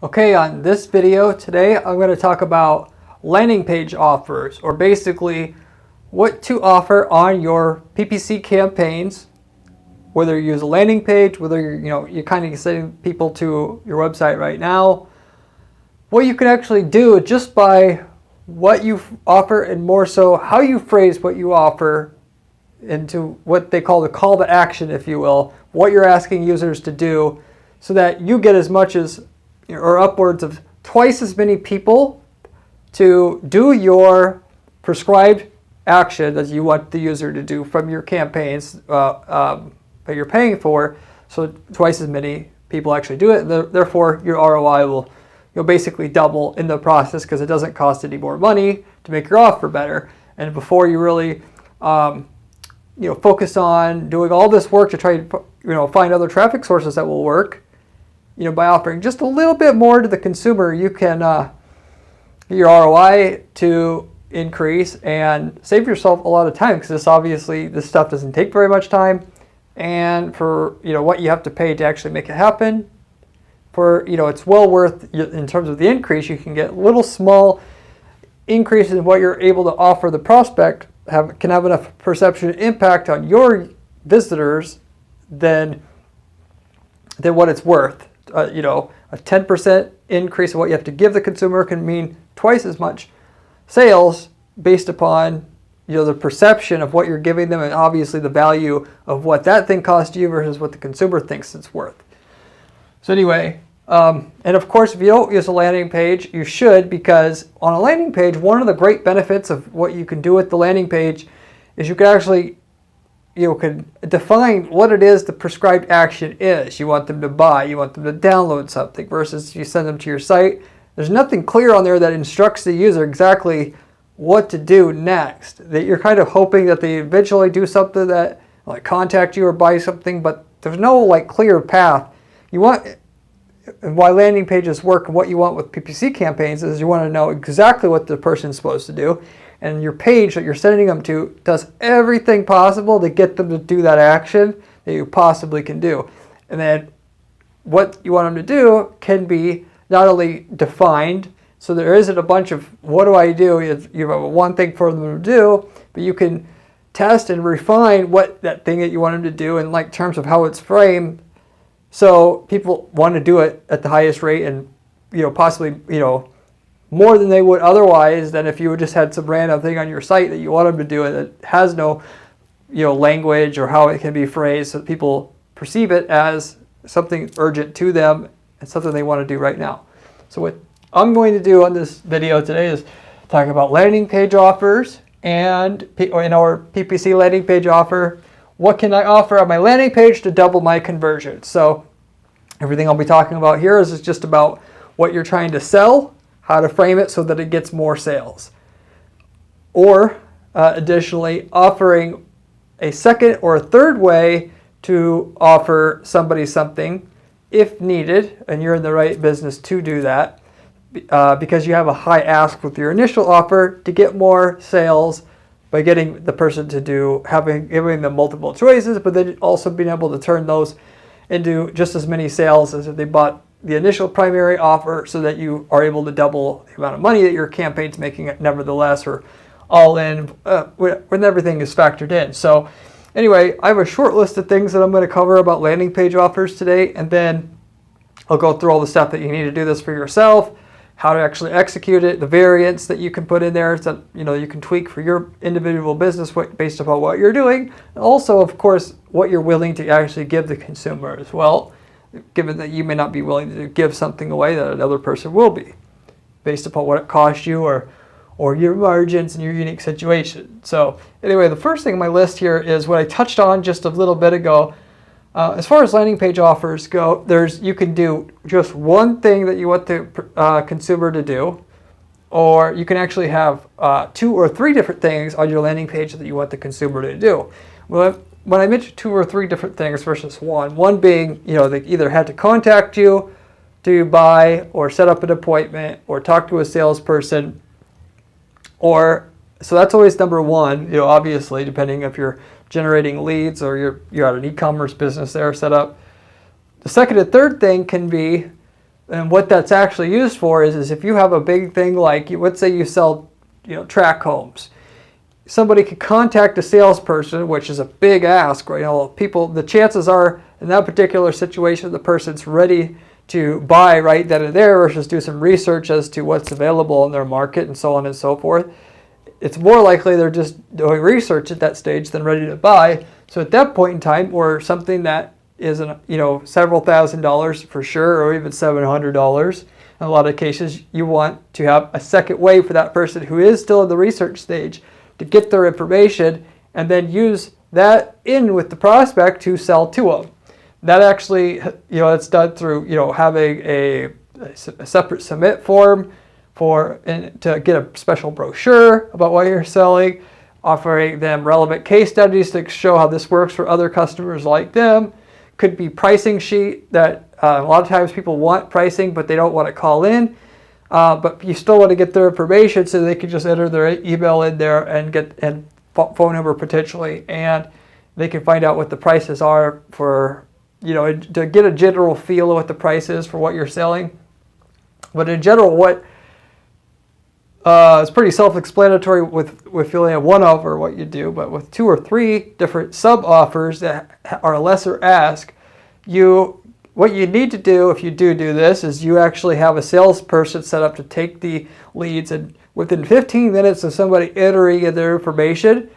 Okay, on this video today, I'm going to talk about landing page offers, or basically what to offer on your PPC campaigns, whether you use a landing page, whether you're kind of sending people to your website right now, what you can actually do just by what you offer, and more so how you phrase what you offer into what they call the call to action, if you will, what you're asking users to do so that you get as much as or upwards of twice as many people to do your prescribed action as you want the user to do from your campaigns that you're paying for. So twice as many people actually do it. Therefore, your ROI you'll basically double in the process because it doesn't cost any more money to make your offer better. And before you really focus on doing all this work to try to find other traffic sources that will work, by offering just a little bit more to the consumer, you can get your ROI to increase and save yourself a lot of time, because this stuff doesn't take very much time, and for what you have to pay to actually make it happen, it's well worth in terms of the increase. You can get little small increases in what you're able to offer the prospect can have enough perception and impact on your visitors than what it's worth. A 10% increase in what you have to give the consumer can mean twice as much sales based upon the perception of what you're giving them, and obviously the value of what that thing cost you versus what the consumer thinks it's worth. So anyway, and of course, if you don't use a landing page, you should, because on a landing page, one of the great benefits of what you can do with the landing page is you can actually can define what it is the prescribed action is. You want them to buy, you want them to download something, versus you send them to your site. There's nothing clear on there that instructs the user exactly what to do next. That you're kind of hoping that they eventually do something, that contact you or buy something, but there's no clear path. And why landing pages work and what you want with PPC campaigns is you want to know exactly what the person's supposed to do. And your page that you're sending them to does everything possible to get them to do that action that you possibly can do. And then what you want them to do can be not only defined, so there isn't a bunch of what do I do, you have one thing for them to do, but you can test and refine what that thing that you want them to do in terms of how it's framed, so people want to do it at the highest rate, and possibly more than they would otherwise than if you just had some random thing on your site that you want them to do it that has no language or how it can be phrased, so that people perceive it as something urgent to them and something they want to do right now. So what I'm going to do on this video today is talk about landing page offers, and in our PPC landing page offer, what can I offer on my landing page to double my conversion. So everything I'll be talking about here is just about what you're trying to sell, how to frame it so that it gets more sales, or additionally offering a second or a third way to offer somebody something if needed, and you're in the right business to do that, because you have a high ask with your initial offer to get more sales by getting the person to giving them multiple choices, but then also being able to turn those into just as many sales as if they bought the initial primary offer, so that you are able to double the amount of money that your campaign's making nevertheless, or all in when everything is factored in. So anyway, I have a short list of things that I'm going to cover about landing page offers today, and then I'll go through all the stuff that you need to do this for yourself, how to actually execute it, the variants that you can put in there that you can tweak for your individual business based upon what you're doing, and also of course what you're willing to actually give the consumer as well, given that you may not be willing to give something away that another person will be, based upon what it costs you or your margins and your unique situation. So anyway, the first thing on my list here is what I touched on just a little bit ago. As far as landing page offers go, you can do just one thing that you want the consumer to do, or you can actually have 2 or 3 different things on your landing page that you want the consumer to do. Well, when I mentioned 2 or 3 different things versus one being, they either had to contact you to buy or set up an appointment or talk to a salesperson, so that's always number one, obviously, depending if you're generating leads or you're at an e-commerce business there set up. The second and third thing can be And what that's actually used for is if you have a big thing like, let's say you sell, track homes. Somebody could contact a salesperson, which is a big ask, right? The chances are in that particular situation, the person's ready to buy right then and there versus do some research as to what's available in their market and so on and so forth. It's more likely they're just doing research at that stage than ready to buy. So at that point in time, or something that is, several $1,000s for sure, or even $700. In a lot of cases, you want to have a second way for that person who is still in the research stage to get their information and then use that in with the prospect to sell to them. That actually, it's done through, having a separate submit form to get a special brochure about what you're selling, offering them relevant case studies to show how this works for other customers like them. Could be pricing sheet that a lot of times people want pricing, but they don't want to call in. But you still want to get their information so they can just enter their email in there and get and phone number potentially, and they can find out what the prices are for, to get a general feel of what the price is for what you're selling. But in general, what it's pretty self-explanatory with you only have one offer what you do, but with 2 or 3 different sub-offers that are a lesser ask, what you need to do if you do this is you actually have a salesperson set up to take the leads, and within 15 minutes of somebody entering in their information,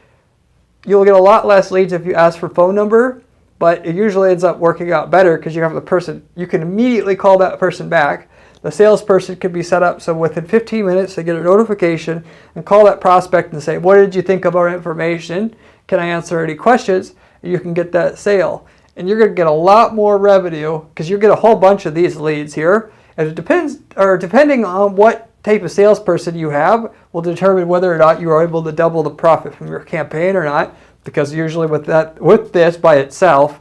you'll get a lot less leads if you ask for phone number, but it usually ends up working out better because you have the person, you can immediately call that person back. The salesperson can be set up so within 15 minutes they get a notification and call that prospect and say, what did you think of our information? Can I answer any questions? And you can get that sale. And you're going to get a lot more revenue because you get a whole bunch of these leads here. And depending on what type of salesperson you have will determine whether or not you are able to double the profit from your campaign or not. Because usually with this by itself,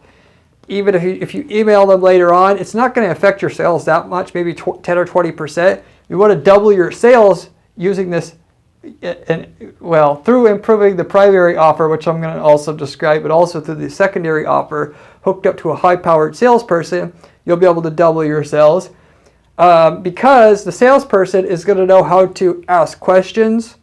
even if you email them later on, it's not going to affect your sales that much, maybe 10 or 20%. You want to double your sales using this, through improving the primary offer, which I'm going to also describe, but also through the secondary offer, hooked up to a high-powered salesperson, you'll be able to double your sales. Because the salesperson is going to know how to ask questions,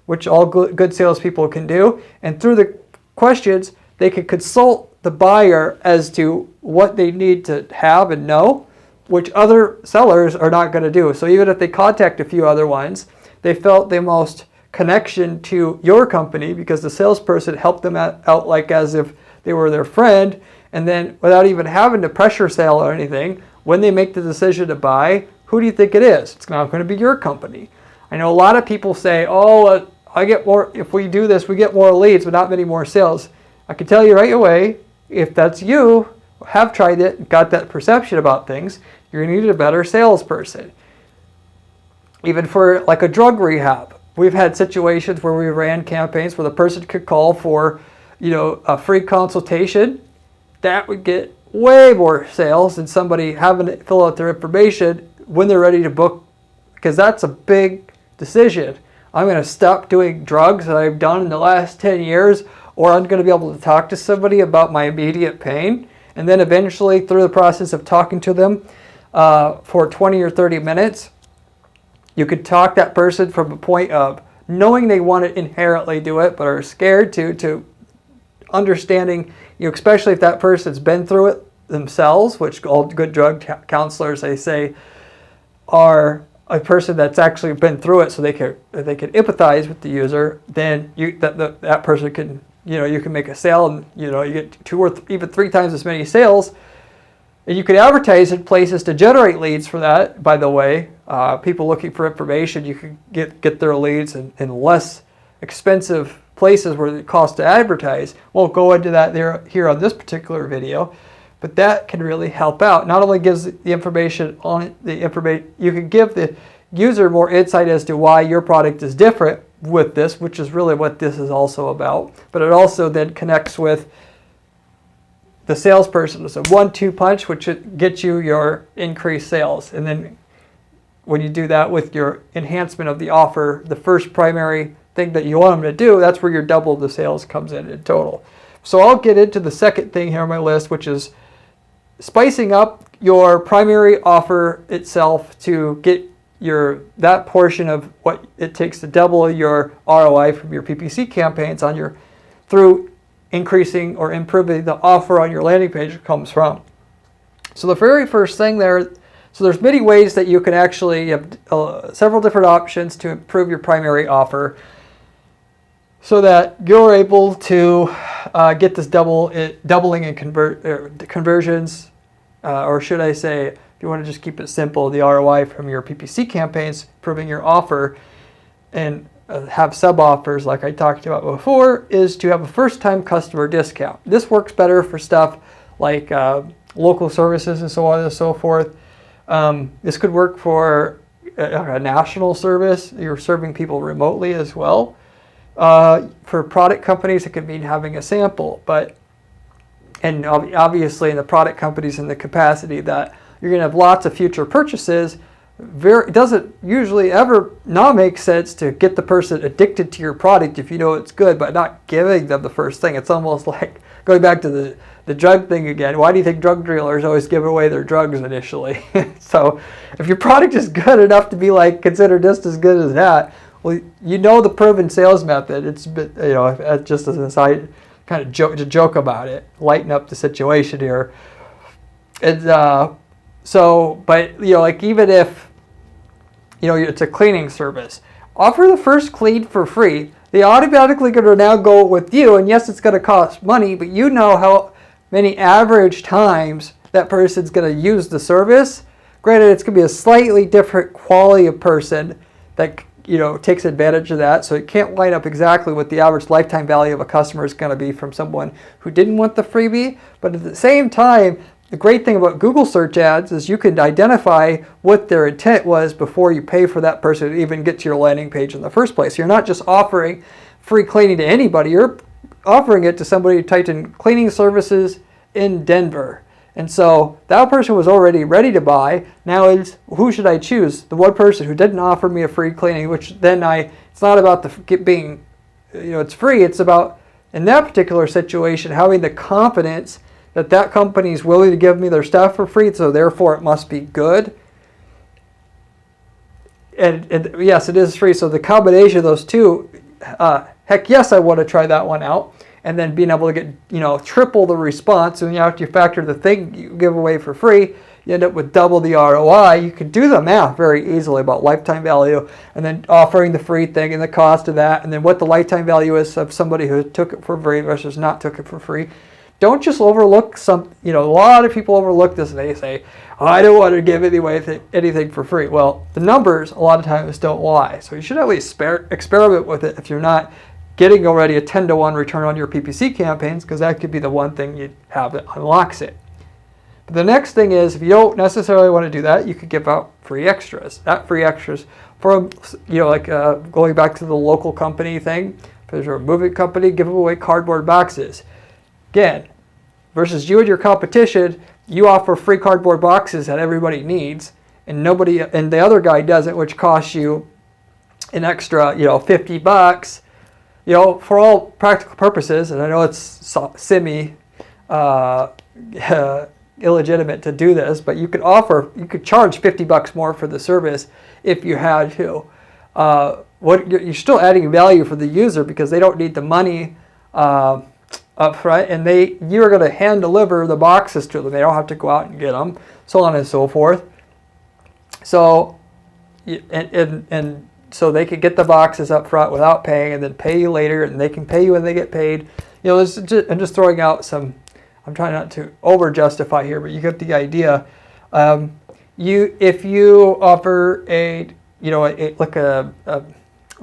which all good salespeople can do, and through the questions, they can consult the buyer as to what they need to have and know, which other sellers are not going to do. So even if they contact a few other ones, they felt the most connection to your company because the salesperson helped them out like as if they were their friend, and then without even having to pressure sale or anything, when they make the decision to buy, who do you think it is? It's not going to be your company. I know a lot of people say, I get more, if we do this, we get more leads, but not many more sales. I can tell you right away, if that's you, have tried it, got that perception about things, you're going to need a better salesperson. Even for like a drug rehab, we've had situations where we ran campaigns where the person could call for, a free consultation. That would get way more sales than somebody having to fill out their information when they're ready to book, because that's a big decision. I'm going to stop doing drugs that I've done in the last 10 years, or I'm going to be able to talk to somebody about my immediate pain. And then eventually through the process of talking to them for 20 or 30 minutes, you could talk that person from a point of knowing they want to inherently do it, but are scared to understanding, especially if that person's been through it themselves, which all good drug counselors, they say, are a person that's actually been through it, so they can empathize with the user. Then that person can, you can make a sale, and you get 2 or even 3 times as many sales. And you can advertise in places to generate leads for that. By the way, people looking for information, you can get their leads in less expensive places where it costs to advertise. Won't go into that here on this particular video, but that can really help out. Not only gives the information you can give the user more insight as to why your product is different with this, which is really what this is also about, but it also then connects with the salesperson. It's a 1-2 punch, which gets you your increased sales. And then when you do that with your enhancement of the offer, the first primary thing that you want them to do, that's where your double the sales comes in total. So I'll get into the second thing here on my list, which is spicing up your primary offer itself to get that portion of what it takes to double your ROI from your PPC campaigns through increasing or improving the offer on your landing page comes from. So the very first thing there, so there's many ways that you can actually have several different options to improve your primary offer so that you're able to get this doubling in conversions, or should I say, if you want to just keep it simple, the ROI from your PPC campaigns, improving your offer, and have sub-offers like I talked about before, is to have a first-time customer discount. This works better for stuff like local services and so on and so forth. This could work for a national service. You're serving people remotely as well. For product companies, it could mean having a sample, and obviously in the product companies in the capacity that you're going to have lots of future purchases, it doesn't usually ever not make sense to get the person addicted to your product if you know it's good, but not giving them the first thing. It's almost like going back to the drug thing again. Why do you think drug dealers always give away their drugs initially? So if your product is good enough to be like considered just as good as that, well, you know the proven sales method. It's, just as an aside, kind of joke about it, lighten up the situation here. And but like even if it's a cleaning service, offer the first clean for free. They automatically going to now go with you, and yes, it's going to cost money, but you know how many average times that person's going to use the service. Granted, it's going to be a slightly different quality of person that takes advantage of that, so it can't line up exactly what the average lifetime value of a customer is going to be from someone who didn't want the freebie. But at the same time, the great thing about Google search ads is you can identify what their intent was before you pay for that person to even get to your landing page in the first place. You're not just offering free cleaning to anybody. You're offering it to somebody who typed in cleaning services in Denver. And so that person was already ready to buy. Now it's, who should I choose? The one person who didn't offer me a free cleaning, which then it's not about being, it's free. It's about, in that particular situation, having the confidence that company is willing to give me their stuff for free, so therefore it must be good. And yes, it is free. So the combination of those two, heck yes, I want to try that one out. And then being able to get, triple the response. And after you factor the thing you give away for free, you end up with double the ROI. You can do the math very easily about lifetime value, and then offering the free thing and the cost of that, and then what the lifetime value is of somebody who took it for free versus not took it for free. Don't just overlook a lot of people overlook this and they say, I don't want to give anything for free. Well, the numbers a lot of times don't lie. So you should at least experiment with it if you're not getting already a 10-to-1 return on your PPC campaigns, because that could be the one thing you have that unlocks it. But the next thing is, if you don't necessarily want to do that, you could give out free extras. That free extras from, going back to the local company thing, if there's a moving company, give away cardboard boxes. Again, versus you and your competition, you offer free cardboard boxes that everybody needs, and the other guy doesn't, which costs you an extra, $50. For all practical purposes, and I know it's semi illegitimate to do this, but you could charge $50 more for the service if you had to. You're still adding value for the user because they don't need the money up front, and you're going to hand deliver the boxes to them. They don't have to go out and get them, so on and so forth. So, and so they could get the boxes up front without paying, and then pay you later, and they can pay you when they get paid. I'm just throwing out some. I'm trying not to over justify here, but you get the idea. If you offer a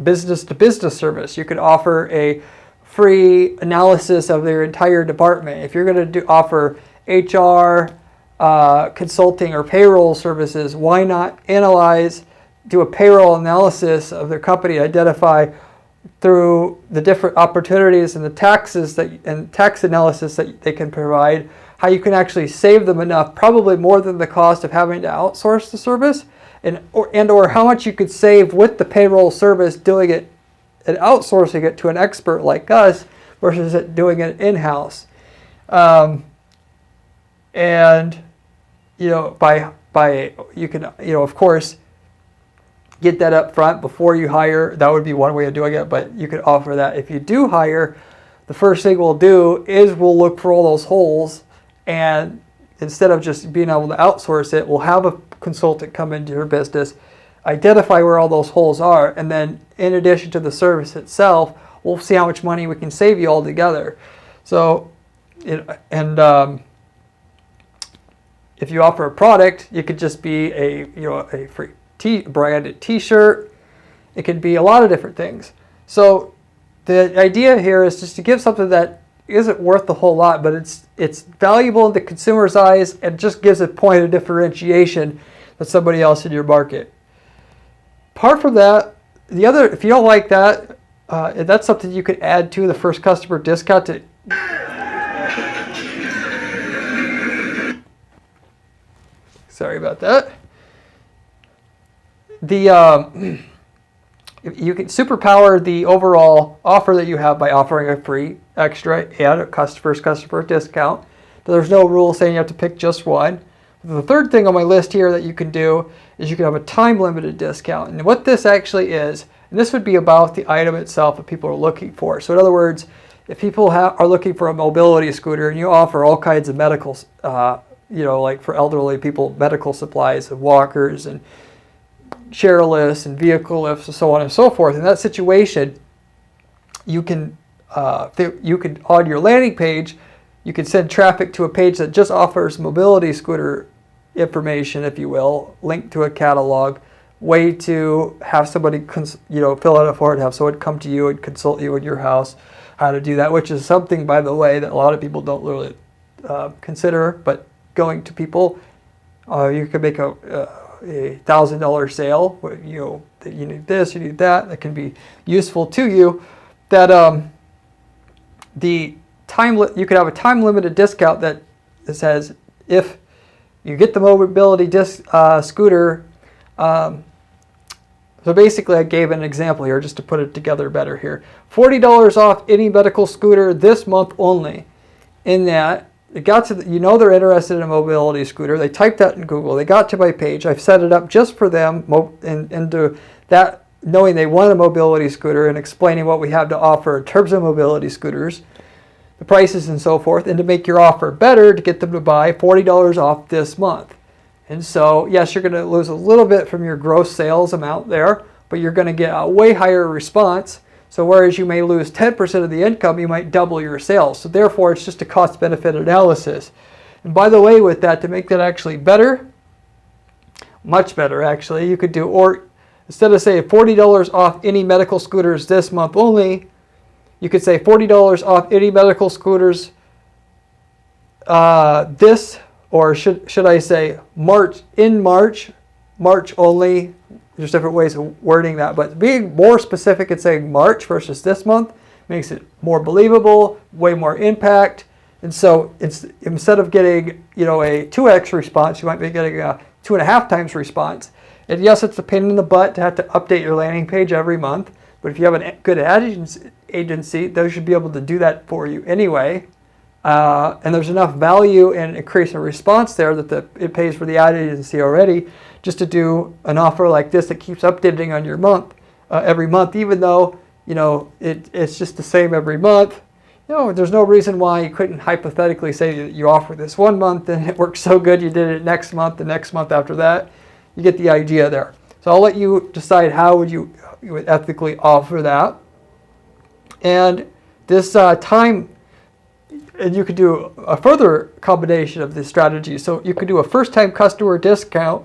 business to business service, you could offer a free analysis of their entire department. If you're going to offer HR, consulting, or payroll services, why not do a payroll analysis of their company, identify through the different opportunities and the taxes and tax analysis that they can provide, how you can actually save them enough, probably more than the cost of having to outsource the service, or how much you could save with the payroll service doing it and outsourcing it to an expert like us versus doing it in-house. And you can, of course, get that up front before you hire. That would be one way of doing it, but you could offer that. If you do hire, the first thing we'll do is we'll look for all those holes, and instead of just being able to outsource it, we'll have a consultant come into your business, identify where all those holes are, and then in addition to the service itself, we'll see how much money we can save you all together. So, if you offer a product, it could just be a free branded T-shirt. It could be a lot of different things. So the idea here is just to give something that isn't worth a whole lot, but it's valuable in the consumer's eyes and just gives a point of differentiation than somebody else in your market. Apart from that, if you don't like that, that's something you could add to the first customer discount to. Sorry about that. You can superpower the overall offer that you have by offering a free extra and a first customer discount. There's no rule saying you have to pick just one. The third thing on my list here that you can do is you can have a time limited discount. And what this actually is, and this would be about the item itself that people are looking for. So in other words, if people are looking for a mobility scooter and you offer all kinds of medical, like for elderly people, medical supplies and walkers and chair lifts and vehicle lifts and so on and so forth. In that situation, you can on your landing page, you can send traffic to a page that just offers mobility scooter information, if you will, link to a catalog, way to have somebody fill out a form, have someone come to you and consult you in your house how to do that, which is something, by the way, that a lot of people don't really consider. But going to people, you can make a $1,000 sale, that you need this, you need that. That can be useful to you. That you could have a time limited discount that says if you get the mobility scooter. So basically, I gave an example here just to put it together better here. $40 off any medical scooter this month only. In that, it got to they're interested in a mobility scooter. They typed that in Google. They got to my page. I've set it up just for them, and to that, knowing they want a mobility scooter and explaining what we have to offer in terms of mobility scooters, the prices and so forth, and to make your offer better to get them to buy $40 off this month. And so, yes, you're going to lose a little bit from your gross sales amount there, but you're going to get a way higher response. So whereas you may lose 10% of the income, you might double your sales. So therefore, it's just a cost-benefit analysis. And by the way, with that, to make that actually better, much better actually, you could do, or instead of saying $40 off any medical scooters this month only, you could say $40 off any medical scooters or should I say March only. There's different ways of wording that, but being more specific and saying March versus this month makes it more believable, way more impact. And so instead of getting a 2x response, you might be getting a 2.5 times response. And yes, it's a pain in the butt to have to update your landing page every month, but if you have a good ad agency, they should be able to do that for you anyway. And there's enough value and increase in response there that it pays for the ad agency already, just to do an offer like this that keeps updating on your month every month, even though it's just the same every month. There's no reason why you couldn't hypothetically say that you offer this one month and it works so good you did it next month, the next month after that. You get the idea there. So I'll let you decide how you would ethically offer that. And this time. And you could do a further combination of this strategy. So you could do a first-time customer discount,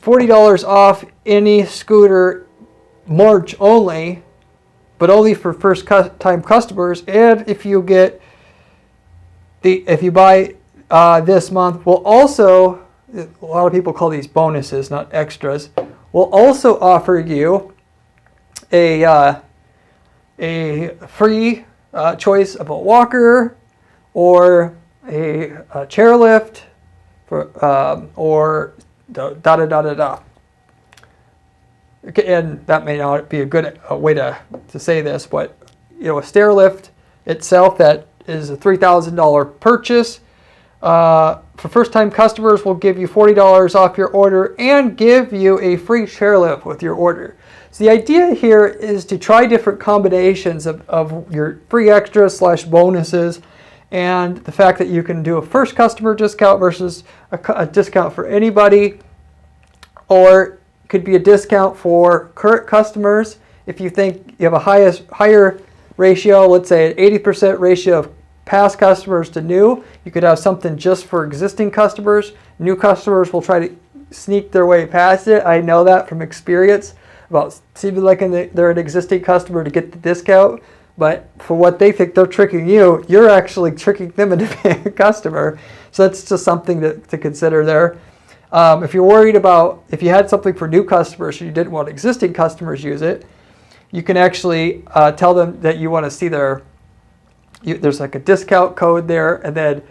$40 off any scooter March only, but only for first-time customers. And if you buy this month, we'll also, a lot of people call these bonuses, not extras. We'll also offer you a free choice of a walker or a chairlift or da-da-da-da-da. Okay, and that may not be a good way to say this, but a stair lift itself that is a $3,000 purchase for first-time customers, we'll give you $40 off your order and give you a free chairlift with your order. So the idea here is to try different combinations of your free extras / bonuses, and the fact that you can do a first customer discount versus a discount for anybody, or it could be a discount for current customers. If you think you have a higher ratio, let's say an 80% ratio of past customers to new, you could have something just for existing customers. New customers will try to sneak their way past it. I know that from experience, about seeming like they're an existing customer to get the discount, but for what they think they're tricking you, you're actually tricking them into being a customer. So that's just something to consider there. If you're worried about, if you had something for new customers and you didn't want existing customers use it, you can actually tell them that you want to see there's like a discount code there, and then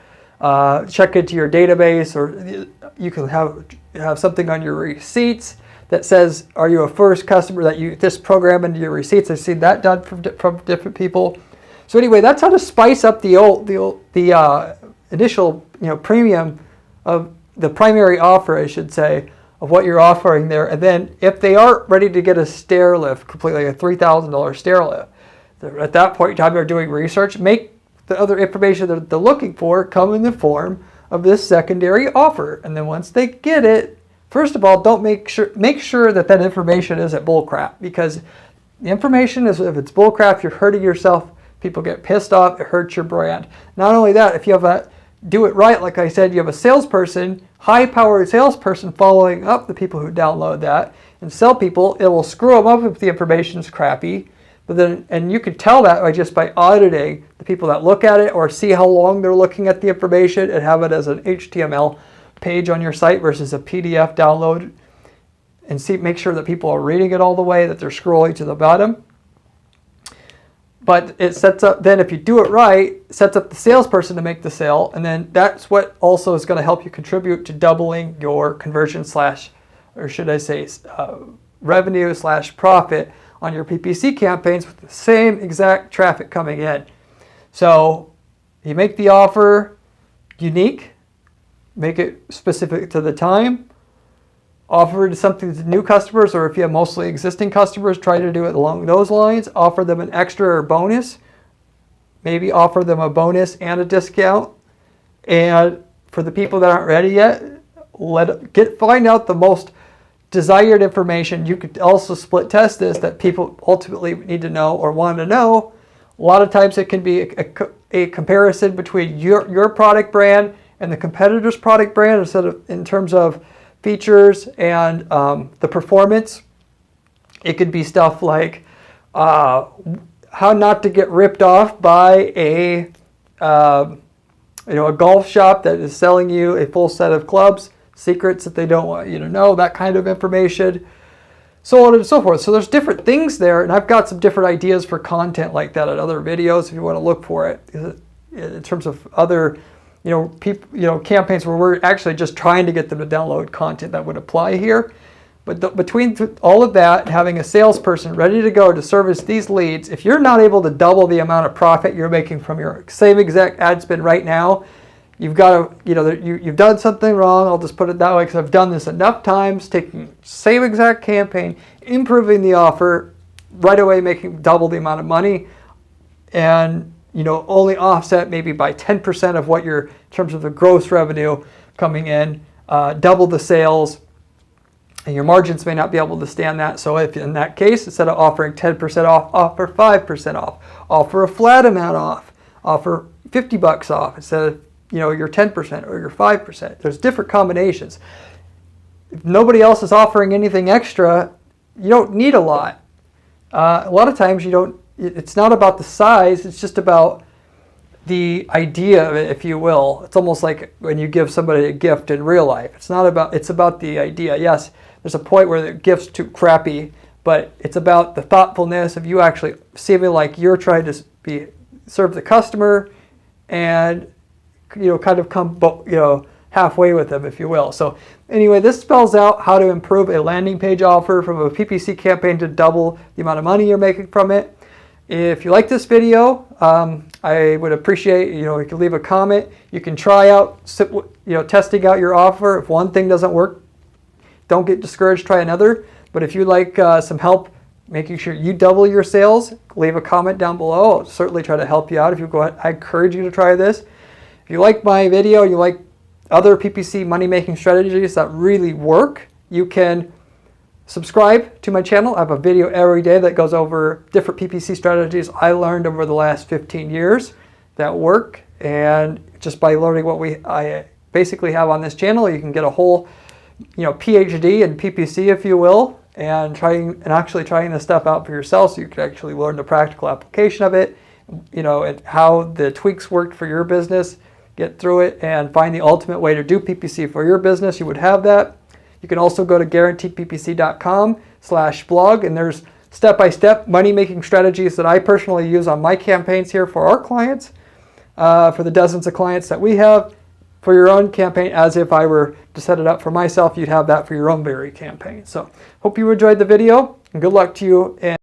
check into your database, or you can have something on your receipts that says, are you a first customer, that you just program into your receipts. I've seen that done from different people. So anyway, that's how to spice up the initial premium of the primary offer, I should say, of what you're offering there. And then if they are ready to get a stair lift, completely a $3,000 stair lift, at that point in time they're doing research, make the other information that they're looking for come in the form of this secondary offer. And then once they get it, first of all, make sure that information isn't bullcrap, because the information is, if it's bullcrap, you're hurting yourself. People get pissed off. It hurts your brand. Not only that, if you have do it right, like I said, you have a salesperson, high-powered salesperson following up the people who download that and sell people, it will screw them up if the information is crappy. But then, and you could tell that by auditing the people that look at it, or see how long they're looking at the information, and have it as an HTML page on your site versus a PDF download, and make sure that people are reading it all the way, that they're scrolling to the bottom. But it sets up, then if you do it right, it sets up the salesperson to make the sale, and then that's what also is going to help you contribute to doubling your conversion or should I say revenue / profit on your PPC campaigns with the same exact traffic coming in. So you make the offer unique, make it specific to the time, offer something to new customers, or if you have mostly existing customers, try to do it along those lines. Offer them an extra or bonus. Maybe offer them a bonus and a discount. And for the people that aren't ready yet, find out the most desired information. You could also split test this, that people ultimately need to know or want to know. A lot of times it can be a comparison between your product brand and the competitor's product brand, instead of in terms of features and the performance. It could be stuff like how not to get ripped off by a golf shop that is selling you a full set of clubs, secrets that they don't want you to know, that kind of information, so on and so forth. So there's different things there, and I've got some different ideas for content like that in other videos if you want to look for it, in terms of other campaigns where we're actually just trying to get them to download content that would apply here. But between all of that, having a salesperson ready to go to service these leads, if you're not able to double the amount of profit you're making from your same exact ad spend right now, you've got to, you've done something wrong. I'll just put it that way, because I've done this enough times, taking same exact campaign, improving the offer, right away making double the amount of money, and only offset maybe by 10% of what in terms of the gross revenue coming in, double the sales, and your margins may not be able to stand that. So if in that case, instead of offering 10% off, offer 5% off, offer a flat amount off, offer $50 off instead of your 10% or your 5%. There's different combinations. If nobody else is offering anything extra, you don't need a lot. A lot of times it's not about the size, it's just about the idea of it, if you will. It's almost like when you give somebody a gift in real life. It's about the idea. Yes, there's a point where the gift's too crappy, but it's about the thoughtfulness of you actually seeming like you're trying to serve the customer and kind of come halfway with them, if you will. So anyway, this spells out how to improve a landing page offer from a PPC campaign to double the amount of money you're making from it. If you like this video, I would appreciate, you can leave a comment. You can try out, testing out your offer. If one thing doesn't work, don't get discouraged, try another. But if you'd like some help making sure you double your sales, leave a comment down below. I'll certainly try to help you out. If you go ahead, I encourage you to try this. If you like my video, you like other PPC money-making strategies that really work, you can subscribe to my channel. I have a video every day that goes over different PPC strategies I learned over the last 15 years that work. And just by learning what I basically have on this channel, you can get a whole, PhD in PPC, if you will, and actually trying this stuff out for yourself, so you can actually learn the practical application of it, and how the tweaks worked for your business, get through it, and find the ultimate way to do PPC for your business. You would have that. You can also go to guaranteedppc.com/blog, and there's step-by-step money-making strategies that I personally use on my campaigns here for our clients, for the dozens of clients that we have. For your own campaign, as if I were to set it up for myself, you'd have that for your own very campaign. So hope you enjoyed the video, and good luck to you. And